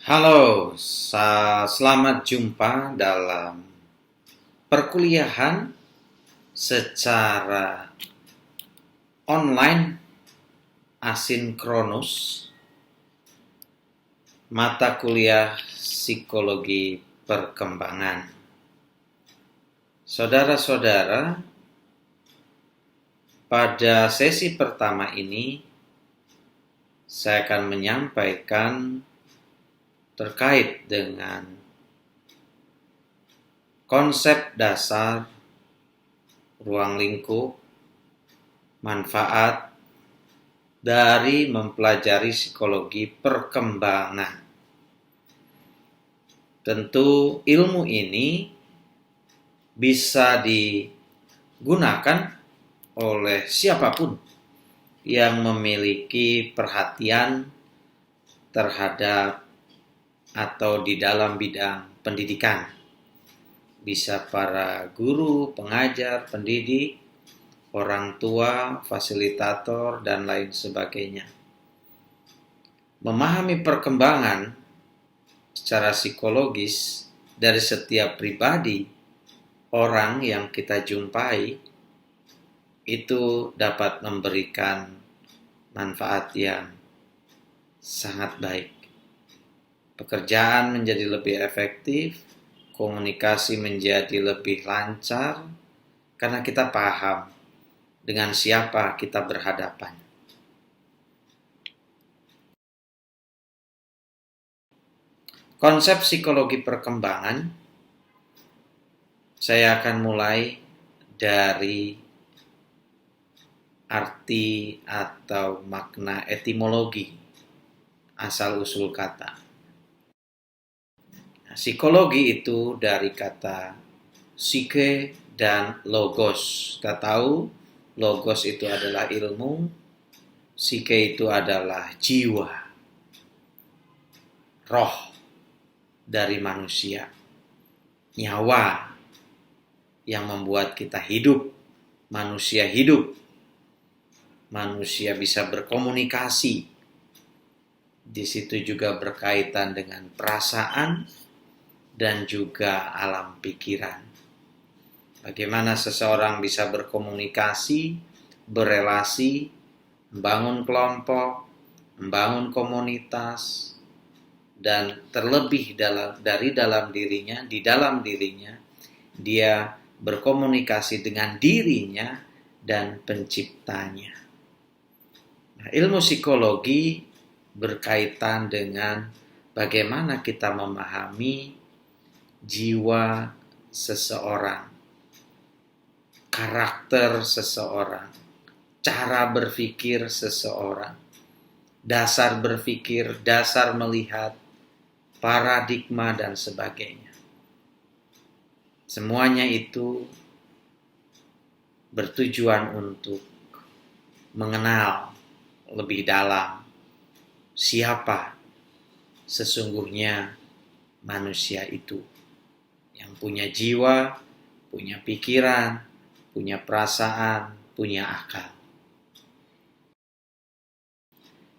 Halo, selamat jumpa dalam perkuliahan secara online asinkronus mata kuliah psikologi perkembangan. Saudara-saudara, pada sesi pertama ini saya akan menyampaikan terkait dengan konsep dasar ruang lingkup, manfaat dari mempelajari psikologi perkembangan. Tentu ilmu ini bisa digunakan oleh siapapun yang memiliki perhatian terhadap atau di dalam bidang pendidikan. Bisa para guru, pengajar, pendidik, orang tua, fasilitator, dan lain sebagainya. Memahami perkembangan secara psikologis dari setiap pribadi orang yang kita jumpai itu dapat memberikan manfaat yang sangat baik. Pekerjaan menjadi lebih efektif, komunikasi menjadi lebih lancar, karena kita paham dengan siapa kita berhadapan. Konsep psikologi perkembangan, saya akan mulai dari arti atau makna etimologi, asal-usul kata. Psikologi itu dari kata psike dan logos. Kita tahu logos itu adalah ilmu, psike itu adalah jiwa, roh dari manusia, nyawa yang membuat kita hidup, manusia hidup, manusia bisa berkomunikasi. Di situ juga berkaitan dengan perasaan dan juga alam pikiran. Bagaimana seseorang bisa berkomunikasi, berelasi, membangun kelompok, membangun komunitas, dan terlebih di dalam dirinya, dia berkomunikasi dengan dirinya dan penciptanya. Nah, ilmu psikologi berkaitan dengan bagaimana kita memahami jiwa seseorang, karakter seseorang, cara berpikir seseorang, dasar berpikir, dasar melihat, paradigma, dan sebagainya. Semuanya itu bertujuan untuk mengenal lebih dalam siapa sesungguhnya manusia itu, yang punya jiwa, punya pikiran, punya perasaan, punya akal.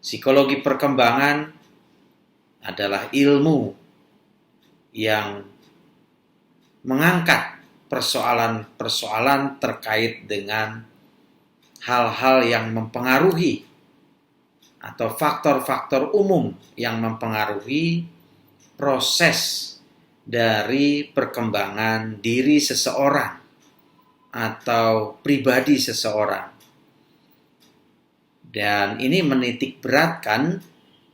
Psikologi perkembangan adalah ilmu yang mengangkat persoalan-persoalan terkait dengan hal-hal yang mempengaruhi atau faktor-faktor umum yang mempengaruhi proses dari perkembangan diri seseorang atau pribadi seseorang. Dan ini menitik beratkan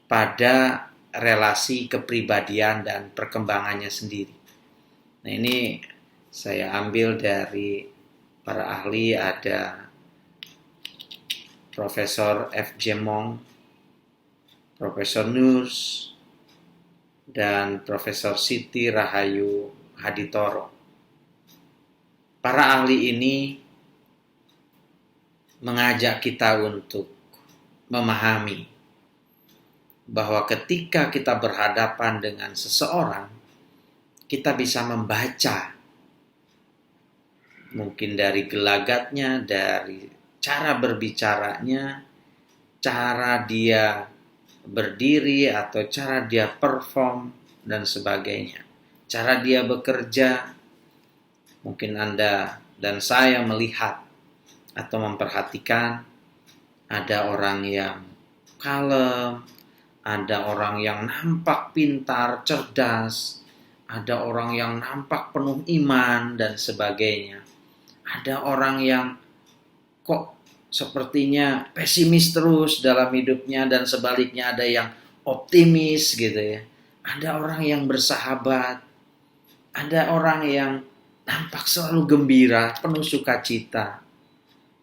pada relasi kepribadian dan perkembangannya sendiri. Nah, ini saya ambil dari para ahli, ada Profesor F.J. Mong, Profesor Nurs, dan Profesor Siti Rahayu Haditoro. Para ahli ini mengajak kita untuk memahami bahwa ketika kita berhadapan dengan seseorang, kita bisa membaca mungkin dari gelagatnya, dari cara berbicaranya, cara dia berdiri atau cara dia perform dan sebagainya. Cara dia bekerja, mungkin Anda dan saya melihat atau memperhatikan ada orang yang kalem, ada orang yang nampak pintar, cerdas, ada orang yang nampak penuh iman dan sebagainya. Ada orang yang kok sepertinya pesimis terus dalam hidupnya dan sebaliknya ada yang optimis gitu ya. Ada orang yang bersahabat, ada orang yang nampak selalu gembira, penuh sukacita.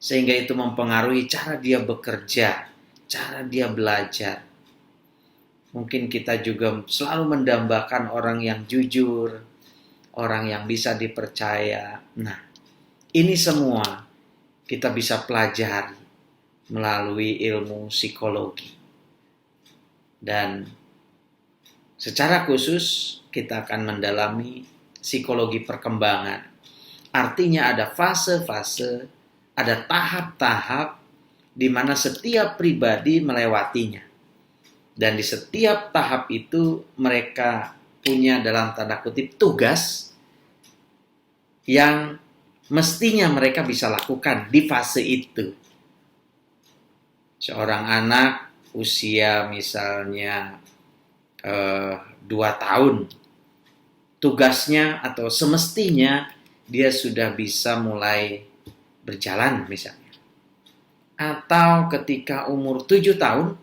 Sehingga itu mempengaruhi cara dia bekerja, cara dia belajar. Mungkin kita juga selalu mendambakan orang yang jujur, orang yang bisa dipercaya. Nah, ini semua kita bisa pelajari melalui ilmu psikologi. Dan secara khusus kita akan mendalami psikologi perkembangan. Artinya ada fase-fase, ada tahap-tahap di mana setiap pribadi melewatinya. Dan di setiap tahap itu mereka punya dalam tanda kutip tugas yang mestinya mereka bisa lakukan di fase itu. Seorang anak usia misalnya 2 tahun, tugasnya atau semestinya dia sudah bisa mulai berjalan misalnya. Atau ketika umur 7 tahun,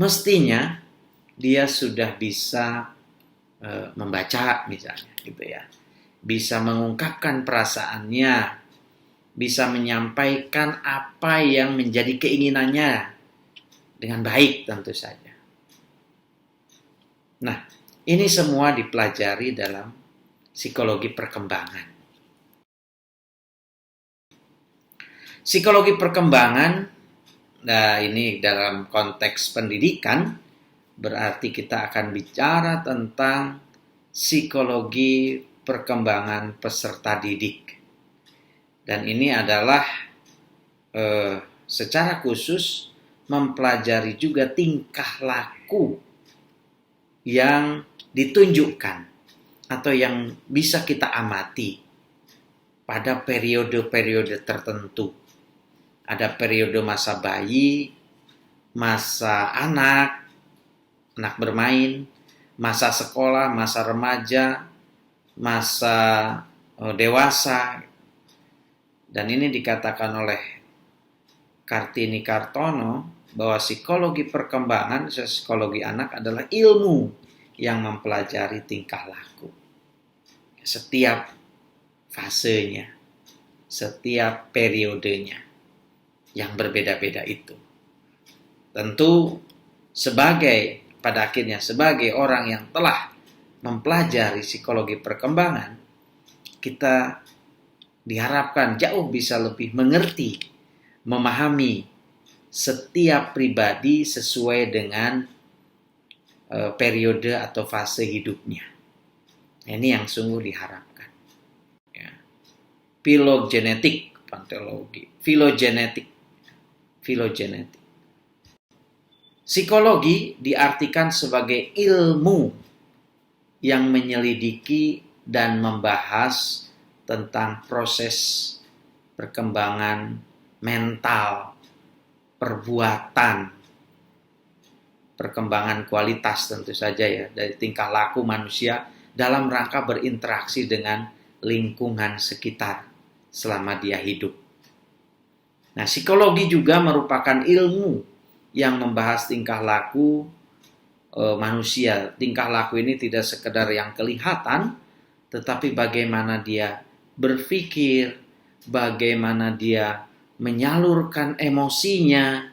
mestinya dia sudah bisa membaca misalnya gitu ya. Bisa mengungkapkan perasaannya, bisa menyampaikan apa yang menjadi keinginannya dengan baik tentu saja. Nah, ini semua dipelajari dalam psikologi perkembangan. Psikologi perkembangan, nah ini dalam konteks pendidikan, berarti kita akan bicara tentang psikologi perkembangan peserta didik. Dan ini adalah secara khusus mempelajari juga tingkah laku yang ditunjukkan atau yang bisa kita amati pada periode-periode tertentu. Ada periode masa bayi, masa anak bermain, masa sekolah, masa remaja, masa dewasa. Dan ini dikatakan oleh Kartini Kartono bahwa psikologi perkembangan, psikologi anak adalah ilmu yang mempelajari tingkah laku. Setiap fasenya, setiap periodenya yang berbeda-beda itu. Tentu pada akhirnya sebagai orang yang telah mempelajari psikologi perkembangan, kita diharapkan jauh bisa lebih mengerti, memahami setiap pribadi sesuai dengan periode atau fase hidupnya. Ini yang sungguh diharapkan. Ya. Filogenetik, paleontologi, filogenetik. Psikologi diartikan sebagai ilmu yang menyelidiki dan membahas tentang proses perkembangan mental, perbuatan, perkembangan kualitas tentu saja ya, dari tingkah laku manusia dalam rangka berinteraksi dengan lingkungan sekitar selama dia hidup. Nah, psikologi juga merupakan ilmu yang membahas tingkah laku manusia. Tingkah laku ini tidak sekedar yang kelihatan, tetapi bagaimana dia berpikir, bagaimana dia menyalurkan emosinya,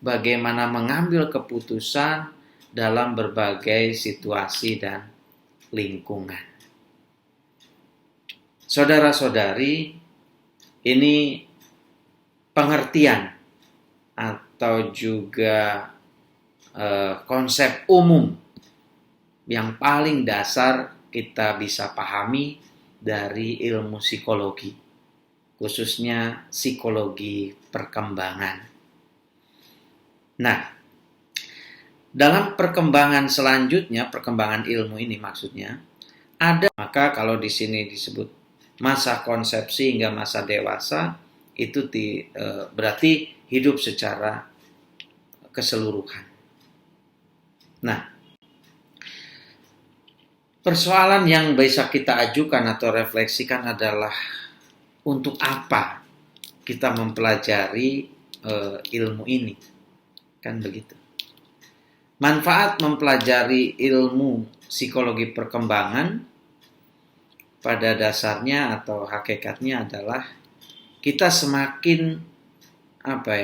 bagaimana mengambil keputusan dalam berbagai situasi dan lingkungan. Saudara-saudari, ini pengertian atau juga konsep umum yang paling dasar kita bisa pahami dari ilmu psikologi, khususnya psikologi perkembangan. Nah, Dalam perkembangan selanjutnya, perkembangan ilmu ini maksudnya, ada, maka kalau di sini disebut masa konsepsi hingga masa dewasa, itu berarti hidup secara keseluruhan. Nah, persoalan yang bisa kita ajukan atau refleksikan adalah untuk apa kita mempelajari ilmu ini, kan begitu. Manfaat mempelajari ilmu psikologi perkembangan pada dasarnya atau hakikatnya adalah kita semakin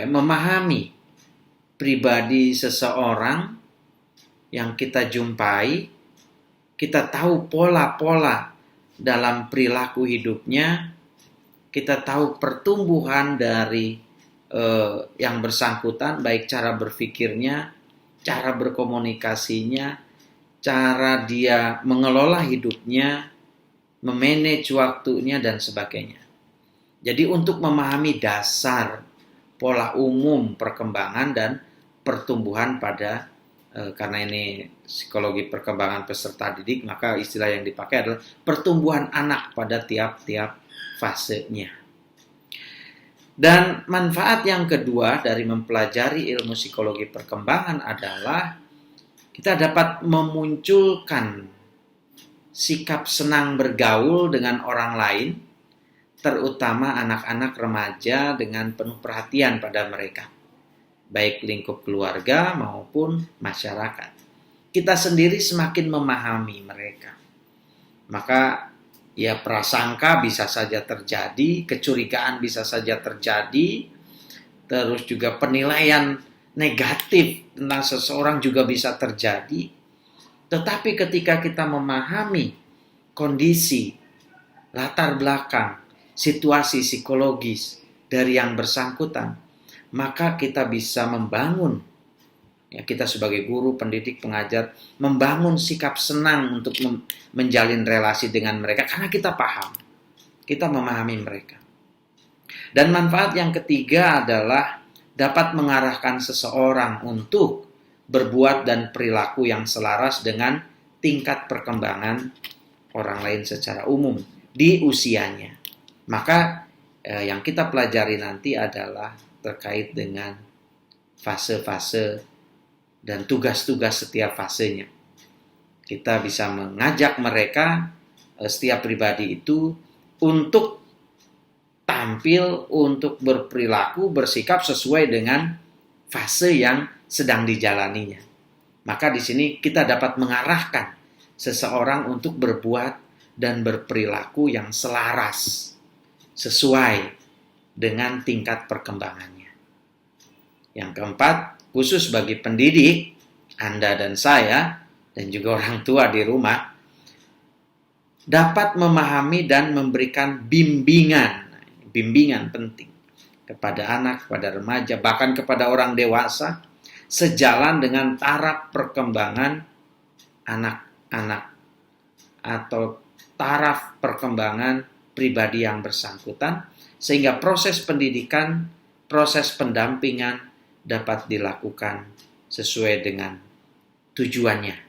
memahami pribadi seseorang yang kita jumpai, kita tahu pola-pola dalam perilaku hidupnya, kita tahu pertumbuhan dari yang bersangkutan, baik cara berpikirnya, cara berkomunikasinya, cara dia mengelola hidupnya, memanage waktunya, dan sebagainya. Jadi untuk memahami dasar pola umum perkembangan dan pertumbuhan pada, karena ini psikologi perkembangan peserta didik, maka istilah yang dipakai adalah pertumbuhan anak pada tiap-tiap fasenya. Dan manfaat yang kedua dari mempelajari ilmu psikologi perkembangan adalah kita dapat memunculkan sikap senang bergaul dengan orang lain, terutama anak-anak remaja, dengan penuh perhatian pada mereka, baik lingkup keluarga maupun masyarakat. Kita sendiri semakin memahami mereka, maka ya prasangka bisa saja terjadi, kecurigaan bisa saja terjadi, terus juga penilaian negatif tentang seseorang juga bisa terjadi. Tetapi ketika kita memahami kondisi, latar belakang, situasi psikologis dari yang bersangkutan, maka kita bisa membangun, ya, kita sebagai guru, pendidik, pengajar, membangun sikap senang untuk menjalin relasi dengan mereka karena kita paham, kita memahami mereka. Dan manfaat yang ketiga adalah dapat mengarahkan seseorang untuk berbuat dan perilaku yang selaras dengan tingkat perkembangan orang lain secara umum di usianya. Maka yang kita pelajari nanti adalah terkait dengan fase-fase dan tugas-tugas setiap fasenya. Kita bisa mengajak mereka, setiap pribadi itu, untuk tampil, untuk berperilaku, bersikap sesuai dengan fase yang sedang dijalaninya. Maka di sini kita dapat mengarahkan seseorang untuk berbuat dan berperilaku yang selaras, sesuai dengan tingkat perkembangannya. Yang keempat, khusus bagi pendidik, Anda dan saya, dan juga orang tua di rumah, dapat memahami dan memberikan bimbingan. Bimbingan penting kepada anak, kepada remaja, bahkan kepada orang dewasa, sejalan dengan taraf perkembangan anak-anak atau taraf perkembangan pribadi yang bersangkutan, sehingga proses pendidikan, proses pendampingan dapat dilakukan sesuai dengan tujuannya.